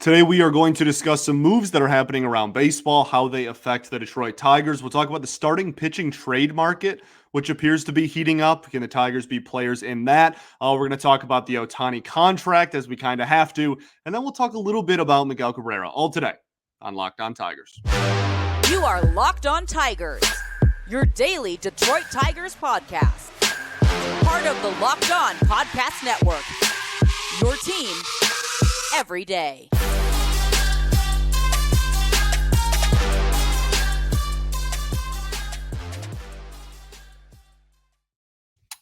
Today, we are going to discuss some moves that are happening around baseball, how they affect the Detroit Tigers. We'll talk about the starting pitching trade market, which appears to be heating up. Can the Tigers be players in that? We're going to talk about the Ohtani contract, as we kind of have to. And then we'll talk a little bit about Miguel Cabrera, all today on Locked On Tigers. You are Locked On Tigers, your daily Detroit Tigers podcast. Part of the Locked On Podcast Network, your team every day.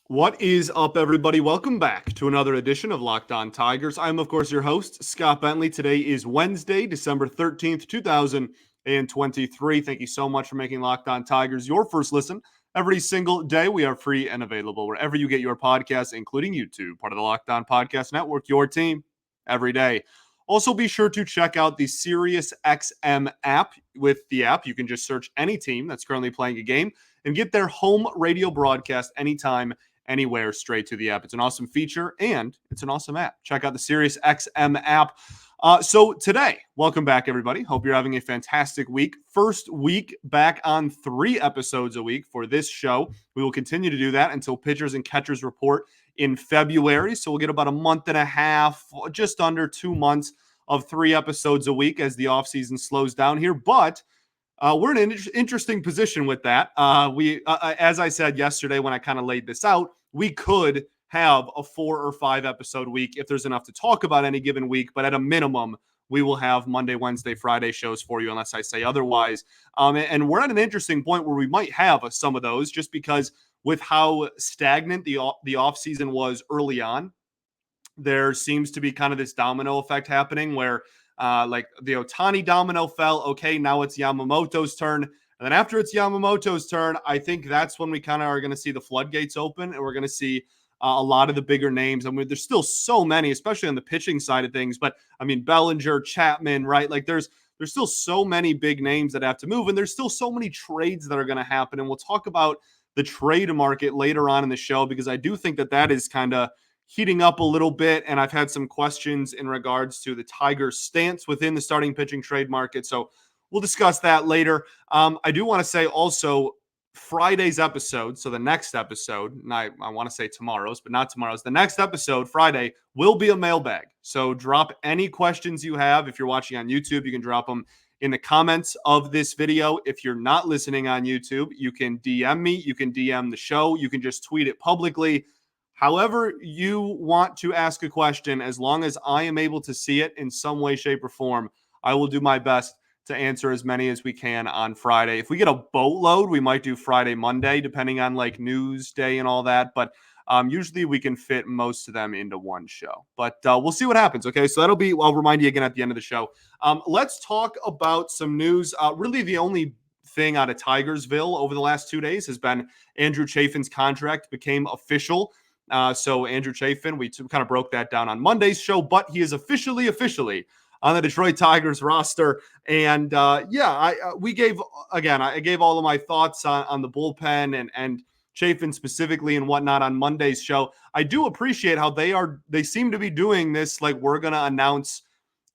What is up, everybody? Welcome back to another edition of Locked On Tigers. I'm, of course, your host, Scott Bentley. Today is Wednesday, December 13th, 2023. Thank you so much for making Locked On Tigers your first listen every single day. We are free and available wherever you get your podcasts, including YouTube, part of the Locked On Podcast Network, your team every day. Also, be sure to check out the SiriusXM app. With the app, you can just search any team that's currently playing a game and get their home radio broadcast anytime, anywhere, straight to the app. It's an awesome feature and it's an awesome app. Check out the SiriusXM app. So today, welcome back, everybody. Hope you're having a fantastic week. First week back on 3 episodes a week for this show. We will continue to do that until pitchers and catchers report in February. So we'll get about a month and a half, just under 2 months of 3 episodes a week as the offseason slows down here. But we're in an interesting position with that. As I said yesterday when I kind of laid this out, we could have a 4 or 5 episode week if there's enough to talk about any given week. But at a minimum, we will have Monday, Wednesday, Friday shows for you unless I say otherwise. And we're at an interesting point where we might have some of those just because with how stagnant the offseason was early on, there seems to be kind of this domino effect happening where like the Ohtani domino fell. Okay, now it's Yamamoto's turn. And then after it's Yamamoto's turn, I think that's when we kind of are going to see the floodgates open and we're going to see a lot of the bigger names. I mean, there's still so many, especially on the pitching side of things. But I mean, Bellinger, Chapman, right? Like there's still so many big names that have to move. And there's still so many trades that are going to happen. And we'll talk about the trade market later on in the show because I do think that is kind of heating up a little bit, and I've had some questions in regards to the Tigers' stance within the starting pitching trade market, so we'll discuss that later. I do want to say also Friday's episode, so the next episode, and I want to say tomorrow's, but not tomorrow's, the next episode, Friday, will be a mailbag, so drop any questions you have. If you're watching on YouTube, you can drop them in the comments of this video. If you're not listening on YouTube, you can DM me, you can DM the show, you can just tweet it publicly. However you want to ask a question, as long as I am able to see it in some way, shape, or form, I will do my best to answer as many as we can on Friday. If we get a boatload, we might do Friday, Monday, depending on like news day and all that. But usually we can fit most of them into one show. But we'll see what happens, okay? So that'll be, I'll remind you again at the end of the show. Let's talk about some news. Really the only thing out of Tigersville over the last 2 days has been Andrew Chafin's contract became official. So Andrew Chafin, we kind of broke that down on Monday's show, but he is officially on the Detroit Tigers roster. And I gave all of my thoughts on the bullpen and Chafin specifically and whatnot on Monday's show. I do appreciate how they seem to be doing this. Like we're going to announce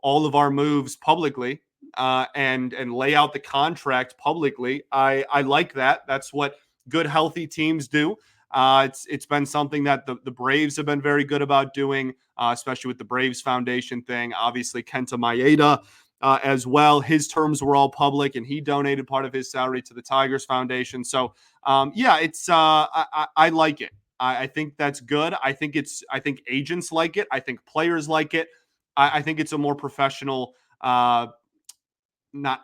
all of our moves publicly and lay out the contract publicly. I like that. That's what good, healthy teams do. It's been something that the Braves have been very good about doing, especially with the Braves Foundation thing. Obviously, Kenta Maeda as well. His terms were all public, and he donated part of his salary to the Tigers Foundation. So, I like it. I think that's good. I think agents like it. I think players like it. I think it's a more professional, not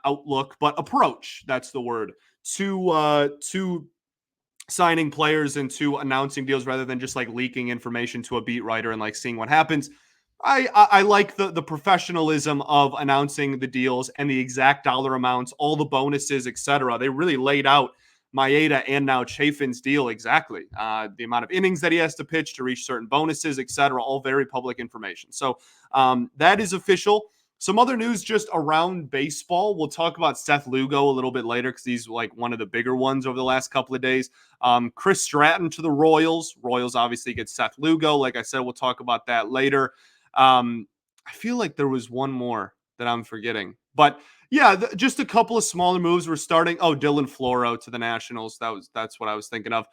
outlook, but approach. That's the word to signing players and to announcing deals rather than just like leaking information to a beat writer and like seeing what happens. I like the professionalism of announcing the deals and the exact dollar amounts, all the bonuses, etc. They really laid out Maeda and now Chafin's deal exactly. The amount of innings that he has to pitch to reach certain bonuses, etc. All very public information. So that is official. Some other news just around baseball. We'll talk about Seth Lugo a little bit later because he's like one of the bigger ones over the last couple of days. Chris Stratton to the Royals. Royals obviously get Seth Lugo. Like I said, we'll talk about that later. I feel like there was one more that I'm forgetting? But yeah, just a couple of smaller moves. We're starting. Oh, Dylan Floro to the Nationals. That's what I was thinking of.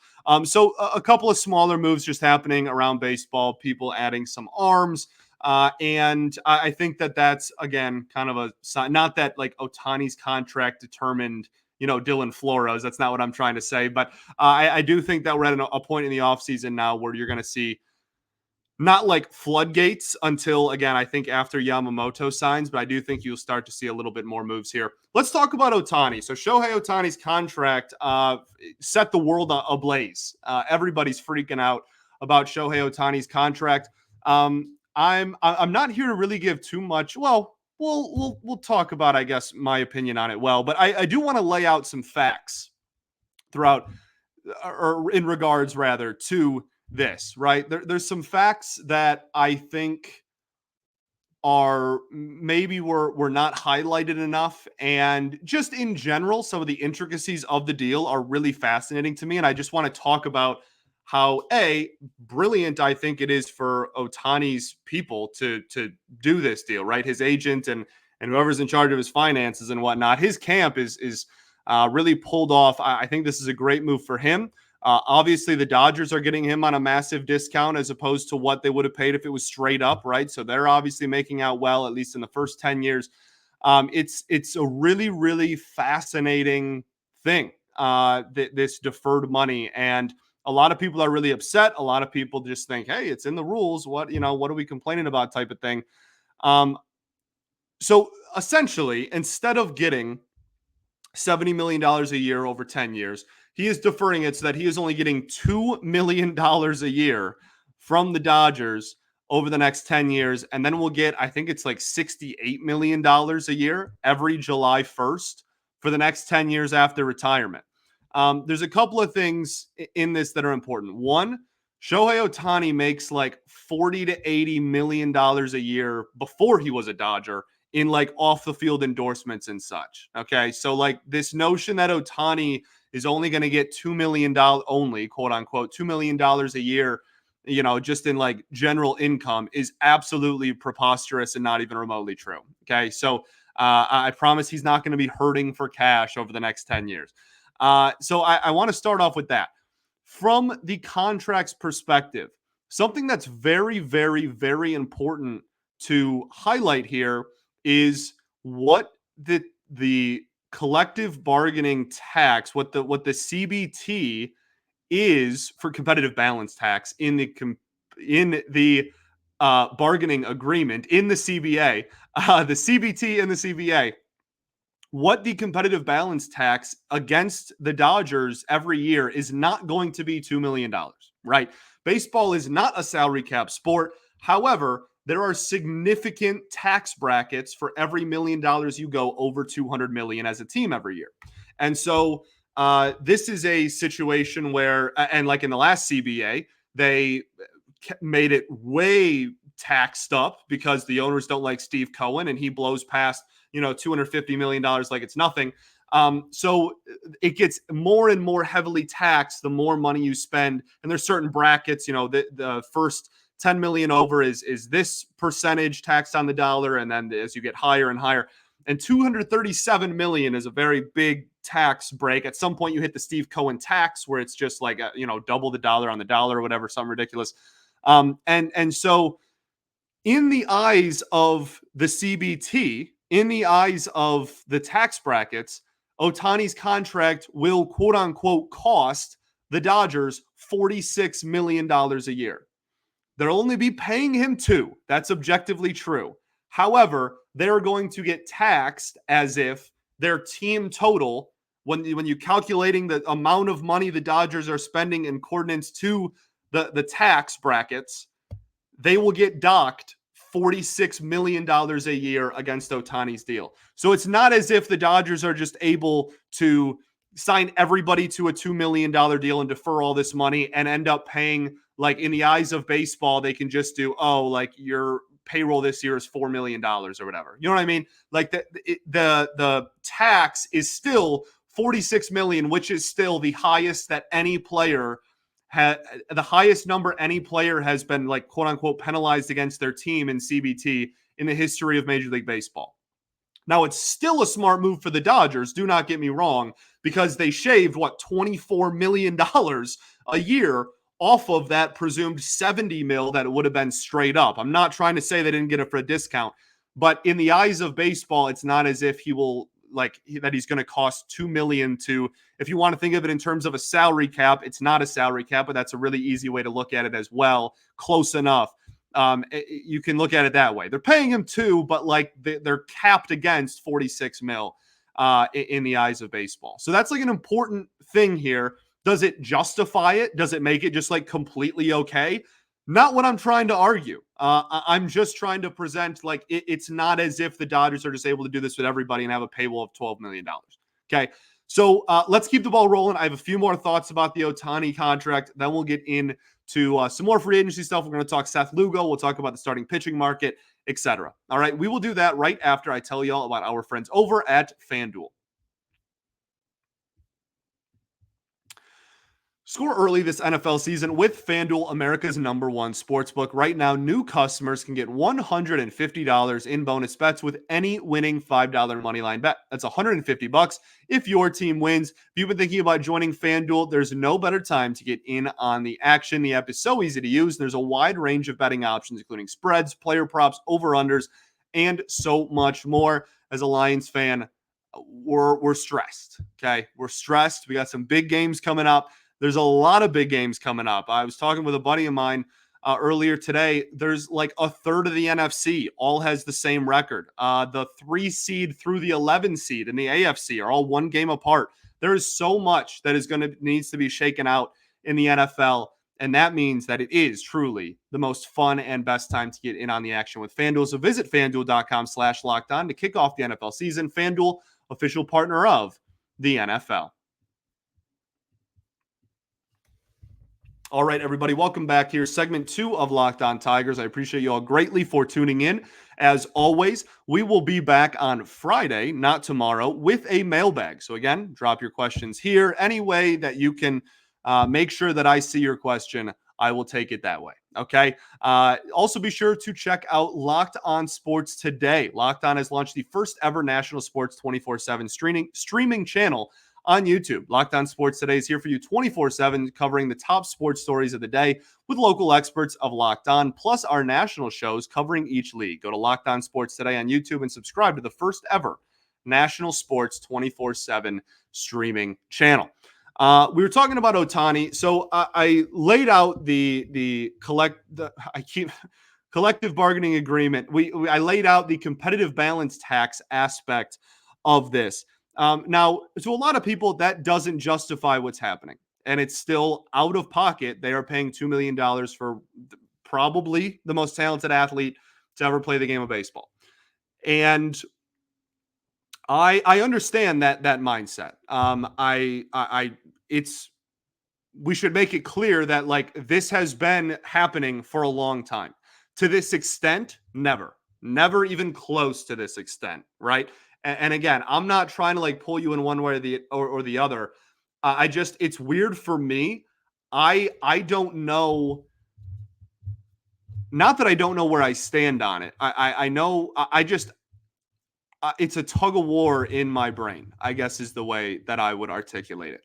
So a couple of smaller moves just happening around baseball. People adding some arms. And I think that's, again, kind of a sign. Not that like Ohtani's contract determined, Dylan Floro's. That's not what I'm trying to say. But I do think that we're at a point in the offseason now where you're going to see not like floodgates until, again, I think after Yamamoto signs, but I do think you'll start to see a little bit more moves here. Let's talk about Ohtani. So Shohei Ohtani's contract set the world ablaze. Everybody's freaking out about Shohei Ohtani's contract. I'm not here to really give too much. Well, we'll talk about, I guess, my opinion on it. But I do want to lay out some facts throughout, or in regards rather, to this, right? There's some facts that I think are maybe were not highlighted enough, and just in general, some of the intricacies of the deal are really fascinating to me, and I just want to talk about how brilliant I think it is for Ohtani's people to do this deal, right? His agent and whoever's in charge of his finances and whatnot. His camp is really pulled off. I think this is a great move for him. Obviously, the Dodgers are getting him on a massive discount as opposed to what they would have paid if it was straight up, right? So they're obviously making out well, at least in the first 10 years. It's a really, really fascinating thing, this deferred money. And a lot of people are really upset. A lot of people just think, hey, it's in the rules. What are we complaining about type of thing? So essentially, instead of getting $70 million a year over 10 years, he is deferring it so that he is only getting $2 million a year from the Dodgers over the next 10 years. And then we'll get, I think it's like $68 million a year every July 1st for the next 10 years after retirement. There's a couple of things in this that are important. One, Shohei Ohtani makes like $40 to $80 million a year before he was a Dodger in like off the field endorsements and such. Okay. So like this notion that Ohtani is only going to get $2 million, only quote unquote, $2 million a year, just in like general income, is absolutely preposterous and not even remotely true. Okay. So I promise he's not going to be hurting for cash over the next 10 years. So I want to start off with that. From the contract's perspective, something that's very, very, very important to highlight here is what the collective bargaining tax, what the CBT is for competitive balance tax in the bargaining agreement in the CBA, the CBT and the CBA. What the competitive balance tax against the Dodgers every year is not going to be $2 million, right? Baseball is not a salary cap sport. However, there are significant tax brackets for every $1 million you go over $200 million as a team every year. And so this is a situation where, and like in the last CBA, they made it way taxed up because the owners don't like Steve Cohen and he blows past $250 million like it's nothing. So it gets more and more heavily taxed the more money you spend. And there's certain brackets, the first 10 million over is this percentage taxed on the dollar. And then as you get higher and higher, and 237 million is a very big tax break. At some point you hit the Steve Cohen tax where it's just like, double the dollar on the dollar or whatever, something ridiculous. And so in the eyes of the CBT, in the eyes of the tax brackets, Ohtani's contract will, quote unquote, cost the Dodgers $46 million a year. They'll only be paying him $2 million. That's objectively true. However, they're going to get taxed as if their team total, when you're calculating the amount of money the Dodgers are spending in accordance to the tax brackets, they will get docked $46 million a year against Ohtani's deal. So it's not as if the Dodgers are just able to sign everybody to a $2 million deal and defer all this money and end up paying, like in the eyes of baseball, they can just do, like your payroll this year is $4 million or whatever. You know what I mean? Like the tax is still $46 million, which is still the highest that any player the highest number any player has been, like, quote unquote, penalized against their team in CBT in the history of Major League Baseball. Now, it's still a smart move for the Dodgers, do not get me wrong, because they shaved, $24 million a year off of that presumed 70 mil that it would have been straight up. I'm not trying to say they didn't get it for a discount, but in the eyes of baseball, it's not as if he will that he's going to cost $2 million to, if you want to think of it in terms of a salary cap, it's not a salary cap, but that's a really easy way to look at it as well. Close enough. You can look at it that way. They're paying him $2, but they're capped against 46 mil in the eyes of baseball. So that's an important thing here. Does it justify it? Does it make it just completely okay? Not what I'm trying to argue. I'm just trying to present it's not as if the Dodgers are just able to do this with everybody and have a payroll of $12 million. Okay. So let's keep the ball rolling. I have a few more thoughts about the Ohtani contract. Then we'll get into some more free agency stuff. We're going to talk Seth Lugo. We'll talk about the starting pitching market, etc. All right. We will do that right after I tell you all about our friends over at FanDuel. Score early this NFL season with FanDuel, America's #1 sportsbook. Right now, new customers can get $150 in bonus bets with any winning $5 moneyline bet. That's $150 if your team wins. If you've been thinking about joining FanDuel, there's no better time to get in on the action. The app is so easy to use. There's a wide range of betting options, including spreads, player props, over-unders, and so much more. As a Lions fan, we're stressed, okay? We're stressed. We got some big games coming up. There's a lot of big games coming up. I was talking with a buddy of mine earlier today. There's a third of the NFC all has the same record. The 3 seed through the 11 seed in the AFC are all one game apart. There is so much that needs to be shaken out in the NFL. And that means that it is truly the most fun and best time to get in on the action with FanDuel. So visit FanDuel.com/lockedon to kick off the NFL season. FanDuel, official partner of the NFL. All right, everybody, welcome back here. Segment 2 of Locked On Tigers. I appreciate you all greatly for tuning in. As always, we will be back on Friday, not tomorrow, with a mailbag. So again, drop your questions here. Any way that you can make sure that I see your question, I will take it that way. Okay. Also, be sure to check out Locked On Sports today. Locked On has launched the first ever national sports 24/7 streaming channel on YouTube. Locked On Sports Today is here for you 24/7, covering the top sports stories of the day with local experts of Locked On, plus our national shows covering each league. Go to Locked On Sports Today on YouTube and subscribe to the first ever national sports 24/7 streaming channel. We were talking about Ohtani. So I laid out the collective bargaining agreement. I laid out the competitive balance tax aspect of this. Now, to a lot of people, that doesn't justify what's happening. And it's still out of pocket. They are paying $2 million for probably the most talented athlete to ever play the game of baseball. And I understand that mindset. We should make it clear that this has been happening for a long time. To this extent, never even close to this extent, right? And again, I'm not trying to pull you in one way or the other. It's weird for me. I don't know. Not that I don't know where I stand on it. I know. It's a tug of war in my brain, I guess is the way that I would articulate it.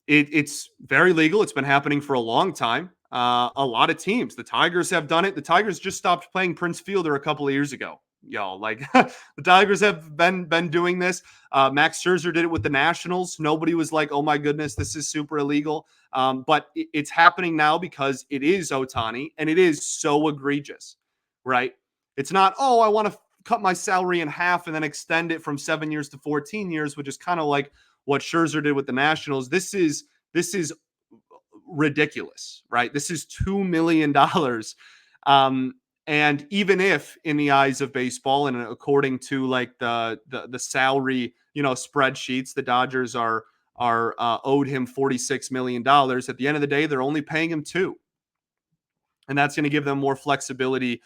It's very legal. It's been happening for a long time. A lot of teams, the Tigers have done it. The Tigers just stopped playing Prince Fielder a couple of years ago. Y'all, the Tigers have been doing this. Max Scherzer did it with the Nationals. Nobody was like, oh my goodness, this is super illegal. But it's happening now because it is Ohtani and it is so egregious, right? It's not, oh, I want to cut my salary in half and then extend it from 7 years to 14 years, which is kind of like what Scherzer did with the Nationals. This is ridiculous, right? This is $2 million. And even if in the eyes of baseball and according to the salary, spreadsheets, the Dodgers are owed him $46 million. At the end of the day, they're only paying him $2 million. And that's going to give them more flexibility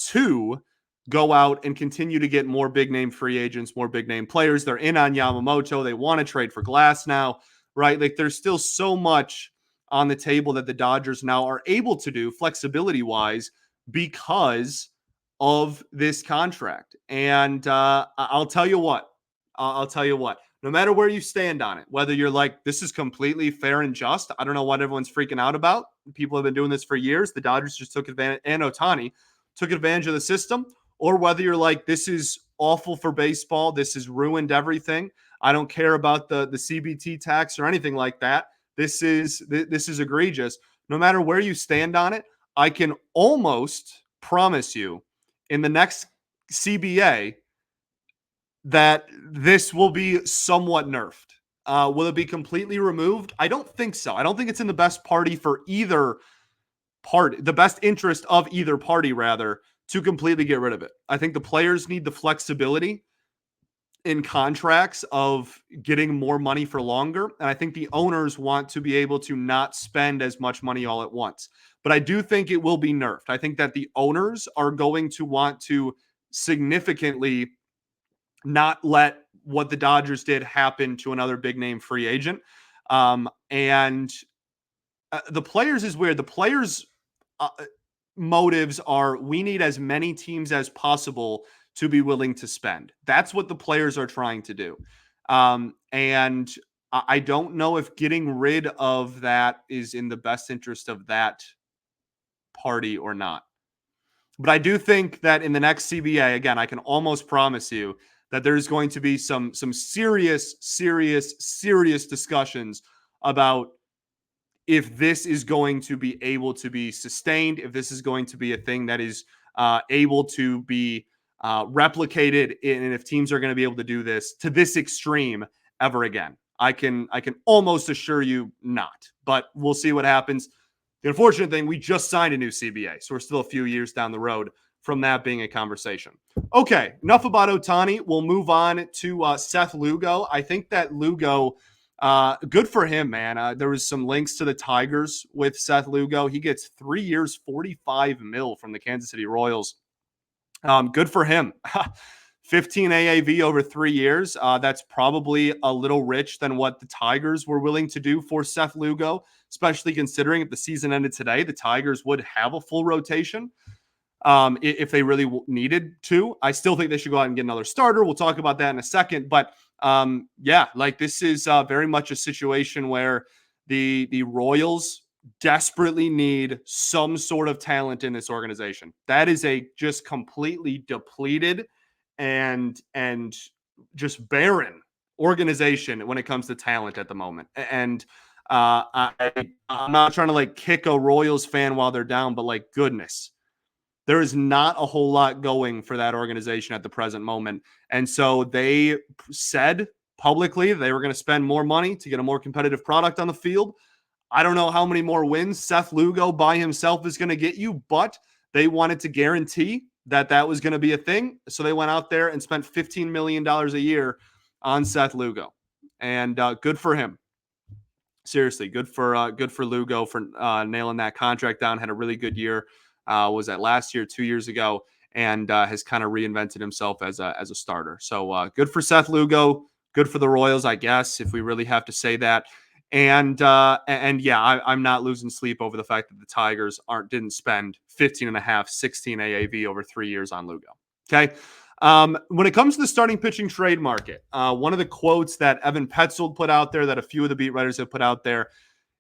to go out and continue to get more big name free agents, more big name players. They're in on Yamamoto. They want to trade for Glasnow, right? There's still so much on the table that the Dodgers now are able to do flexibility wise because of this contract. And I'll tell you what. I'll tell you what. No matter where you stand on it, whether you're like, this is completely fair and just, I don't know what everyone's freaking out about. People have been doing this for years. The Dodgers just took advantage, and Ohtani took advantage of the system. Or whether you're like, this is awful for baseball. This has ruined everything. I don't care about the CBT tax or anything like that. This is egregious. No matter where you stand on it, I can almost promise you in the next CBA that this will be somewhat nerfed. Will it be completely removed? I don't think so. I don't think it's in the best party for either party, the best interest of either party, rather, to completely get rid of it. I think the players need the flexibility in contracts of getting more money for longer. And I think the owners want to be able to not spend as much money all at once. But I do think it will be nerfed. I think that the owners are going to want to significantly not let what the Dodgers did happen to another big name free agent. And the players is weird. The players' motives are, we need as many teams as possible to be willing to spend. That's what the players are trying to do. And I don't know if getting rid of that is in the best interest of that party or not. But I do think that in the next CBA, again, I can almost promise you that there's going to be some serious discussions about if this is going to be able to be sustained, if this is going to be a thing that is able to be replicated, and if teams are going to be able to do this to this extreme ever again. I can almost assure you not, but we'll see what happens. The unfortunate thing, we just signed a new CBA, so we're still a few years down the road from that being a conversation. Okay, enough about Ohtani. We'll move on to Seth Lugo. I think that Lugo, good for him, man. There was some links to the Tigers with Seth Lugo. He gets 3 years, $45 million from the Kansas City Royals. Good for him. 15 AAV over 3 years. That's probably a little rich than what the Tigers were willing to do for Seth Lugo, especially considering if the season ended today, the Tigers would have a full rotation if they really needed to. I still think they should go out and get another starter. We'll talk about that in a second. But yeah, like this is very much a situation where the Royals desperately need some sort of talent in this organization. That is a just completely depleted and just barren organization when it comes to talent at the moment. And I'm not trying to like kick a Royals fan while they're down, but like goodness, there is not a whole lot going for that organization at the present moment. And so they said publicly they were going to spend more money to get a more competitive product on the field. I don't know how many more wins Seth Lugo by himself is going to get you, but they wanted to guarantee that that was going to be a thing. So they went out there and spent $15 million a year on Seth Lugo. And good for him. Seriously, good for Lugo for nailing that contract down. Had a really good year. Was that last year, 2 years ago, and has kind of reinvented himself as a starter. So good for Seth Lugo. Good for the Royals, I guess, if we really have to say that. And yeah, I'm not losing sleep over the fact that the Tigers didn't spend 15.5, 16 AAV over 3 years on Lugo. Okay. When it comes to the starting pitching trade market, one of the quotes that Evan Petzold put out there, that a few of the beat writers have put out there,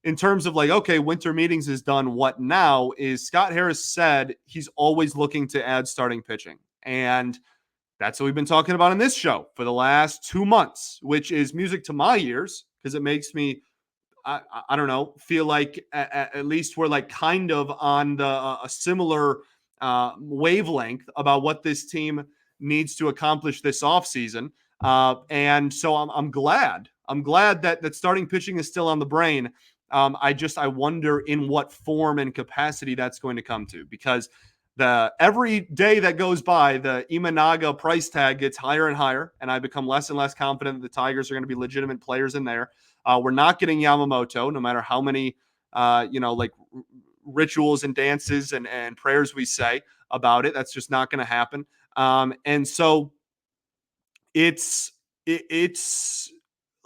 in terms of like, okay, winter meetings is done, what now, is Scott Harris said he's always looking to add starting pitching. And that's what we've been talking about in this show for the last 2 months, which is music to my ears because it makes me, I don't know, feel like at least we're like kind of on a similar wavelength about what this team needs to accomplish this offseason. And so I'm glad that starting pitching is still on the brain. I wonder in what form and capacity that's going to come to, because every day that goes by, the Imanaga price tag gets higher and higher, and I become less and less confident that the Tigers are going to be legitimate players in there. We're not getting Yamamoto, no matter how many like rituals and dances and prayers we say about it. That's just not going to happen. And so it's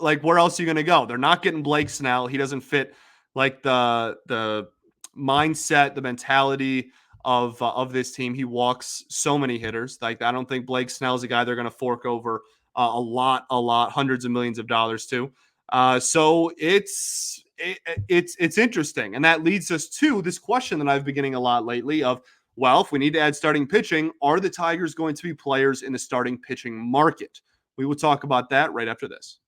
like, where else are you going to go? They're not getting Blake Snell. He doesn't fit like the mindset, the mentality of this team. He walks so many hitters. Like, I don't think Blake Snell's a guy they're going to fork over a lot, hundreds of millions of dollars to. So it's interesting, and that leads us to this question that I've been getting a lot lately of, well, if we need to add starting pitching, are the Tigers going to be players in the starting pitching market? We will talk about that right after this.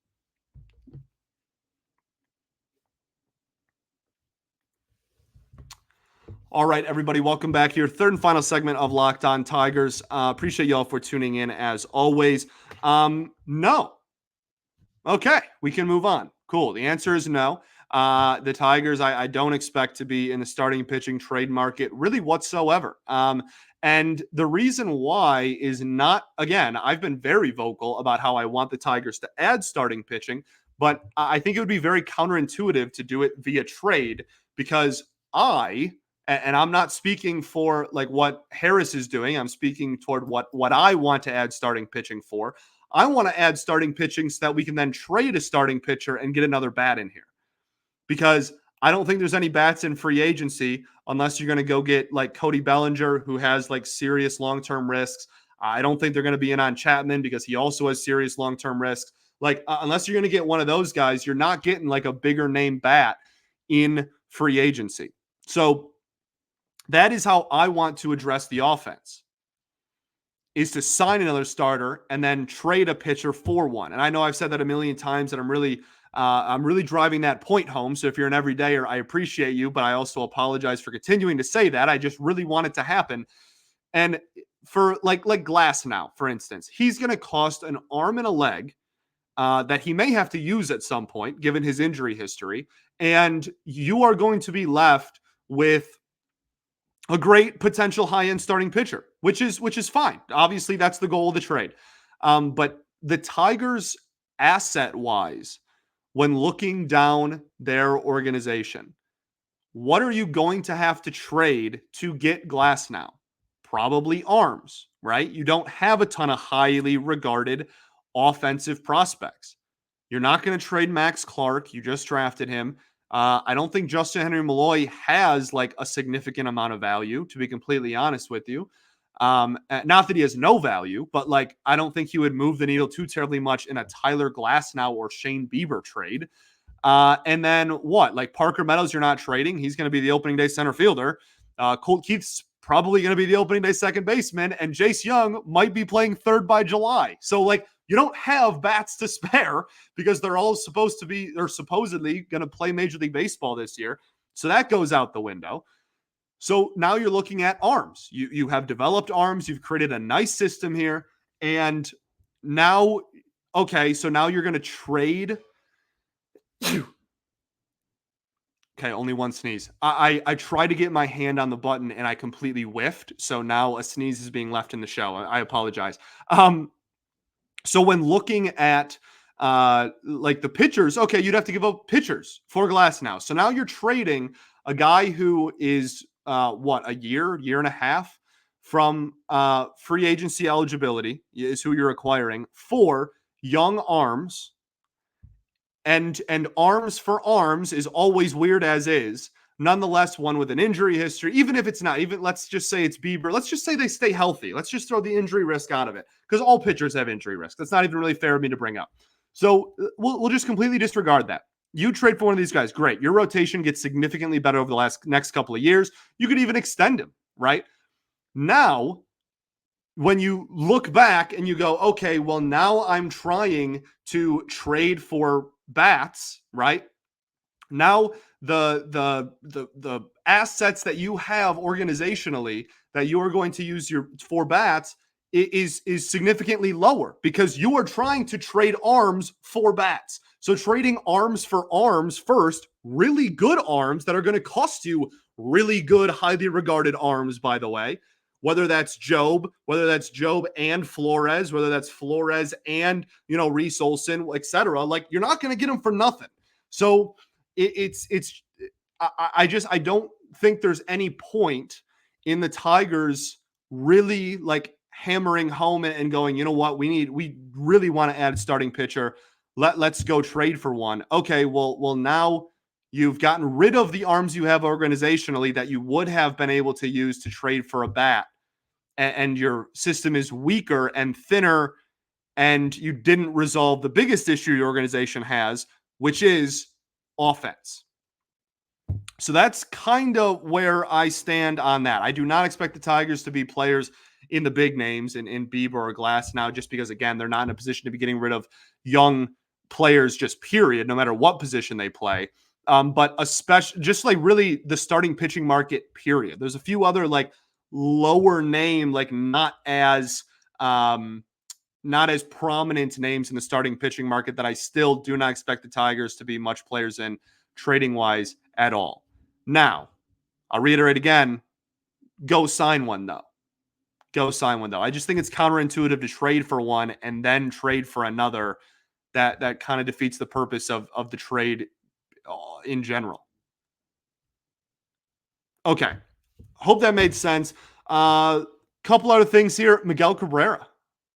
All right, everybody, welcome back here. Third and final segment of Locked On Tigers. Appreciate y'all for tuning in as always. No. Okay, we can move on. Cool. The answer is no. The Tigers, I don't expect to be in the starting pitching trade market really whatsoever. And the reason why is not, again, I've been very vocal about how I want the Tigers to add starting pitching, but I think it would be very counterintuitive to do it via trade because and I'm not speaking for like what Harris is doing. I'm speaking toward what I want to add starting pitching for. I want to add starting pitching so that we can then trade a starting pitcher and get another bat in here. Because I don't think there's any bats in free agency unless you're going to go get like Cody Bellinger, who has like serious long-term risks. I don't think they're going to be in on Chapman because he also has serious long-term risks. Like, unless you're going to get one of those guys, you're not getting like a bigger name bat in free agency. So that is how I want to address the offense, is to sign another starter and then trade a pitcher for one. And I know I've said that a million times, and I'm really driving that point home. So if you're an everydayer, I appreciate you, but I also apologize for continuing to say that. I just really want it to happen. And for like Glasnow, for instance, he's going to cost an arm and a leg that he may have to use at some point, given his injury history. And you are going to be left with a great potential high-end starting pitcher, which is fine. Obviously, that's the goal of the trade. But the Tigers, asset-wise, when looking down their organization, what are you going to have to trade to get Glasnow? Probably arms, right? You don't have a ton of highly regarded offensive prospects. You're not going to trade Max Clark. You just drafted him. I don't think Justin Henry Malloy has like a significant amount of value, to be completely honest with you. Not that he has no value, but like I don't think he would move the needle too terribly much in a Tyler Glasnow or Shane Bieber trade. And then what? Like Parker Meadows, you're not trading. He's going to be the opening day center fielder. Colt Keith's probably going to be the opening day second baseman, and Jace Young might be playing third by July. So like, you don't have bats to spare because they're all supposedly going to play Major League Baseball this year. So that goes out the window. So now you're looking at arms. You have developed arms. You've created a nice system here. And now, okay, so now you're going to trade. Okay, only one sneeze. I tried to get my hand on the button and I completely whiffed. So now a sneeze is being left in the show. I apologize. So when looking at like the pitchers, okay, you'd have to give up pitchers for Glasnow. So now you're trading a guy who is a year and a half from free agency eligibility is who you're acquiring for young arms. And arms for arms is always weird as is. Nonetheless, one with an injury history, even if it's not, even let's just say it's Bieber. Let's just say they stay healthy. Let's just throw the injury risk out of it because all pitchers have injury risk. That's not even really fair of me to bring up. So we'll just completely disregard that. You trade for one of these guys, great. Your rotation gets significantly better over the next couple of years. You could even extend him, right? Now, when you look back and you go, okay, well, now I'm trying to trade for bats, right? Now the assets that you have organizationally that you are going to use for bats is significantly lower because you are trying to trade arms for bats. So trading arms for arms first, really good arms that are going to cost you really good, highly regarded arms, by the way, whether that's Job and Flores, whether that's Flores and, Reese Olson, etc. Like, you're not going to get them for nothing. So I don't think there's any point in the Tigers really like hammering home and going, you know what, we really want to add a starting pitcher. Let's go trade for one. Okay, well now You've gotten rid of the arms you have organizationally that you would have been able to use to trade for a bat. And your system is weaker and thinner, and you didn't resolve the biggest issue your organization has, which is offense. So that's kind of where I stand on that. I do not expect the Tigers to be players in the big names in Bieber or Glasnow, just because, again, they're not in a position to be getting rid of young players, just period, no matter what position they play. But especially just like really the starting pitching market, period. There's a few other like lower name, like not as prominent names in the starting pitching market that I still do not expect the Tigers to be much players in trading wise at all. Now, I'll reiterate again, go sign one though. Go sign one though. I just think it's counterintuitive to trade for one and then trade for another. That kind of defeats the purpose of the trade in general. Okay. Hope that made sense. Couple other things here. Miguel Cabrera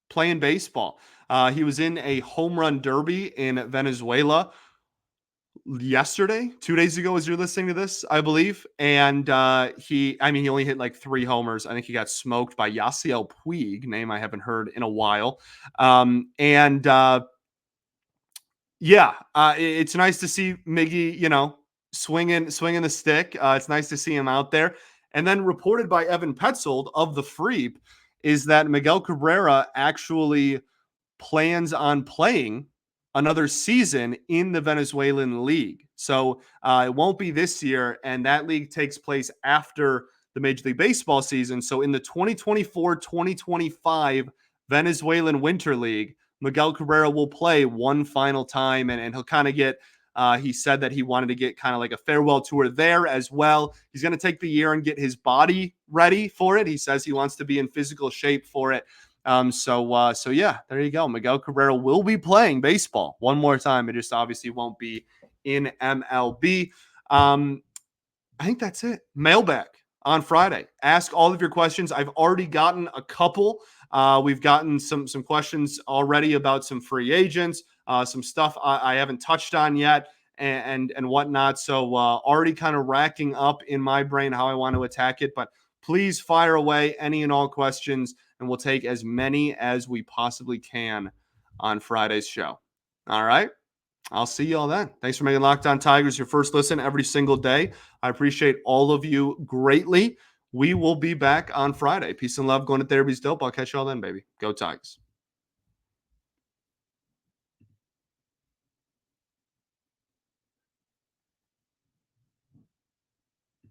playing baseball. He was in a home run derby in Venezuela yesterday, 2 days ago, as you're listening to this, I believe. And he only hit like 3 homers. I think he got smoked by Yasiel Puig, name I haven't heard in a while. It's nice to see Miggy, swinging the stick. It's nice to see him out there. And then reported by Evan Petzold of the Freep is that Miguel Cabrera actually plans on playing another season in the Venezuelan league. So it won't be this year, and that league takes place after the Major League Baseball season. So in the 2024-2025 Venezuelan Winter League, Miguel Cabrera will play one final time, and he'll kind of get he said that he wanted to get kind of like a farewell tour there as well. He's going to take the year and get his body ready for it. He says he wants to be in physical shape for it. So yeah, there you go. Miguel Cabrera will be playing baseball one more time. It just obviously won't be in MLB. I think that's it. Mailbag on Friday. Ask all of your questions. I've already gotten a couple. We've gotten some questions already about some free agents, some stuff I haven't touched on yet, and whatnot. So already kind of racking up in my brain how I want to attack it. But please fire away any and all questions, and we'll take as many as we possibly can on Friday's show. All right? I'll see you all then. Thanks for making Locked On Tigers your first listen every single day. I appreciate all of you greatly. We will be back on Friday. Peace and love. Going to therapy's dope. I'll catch you all then, baby. Go Tigers.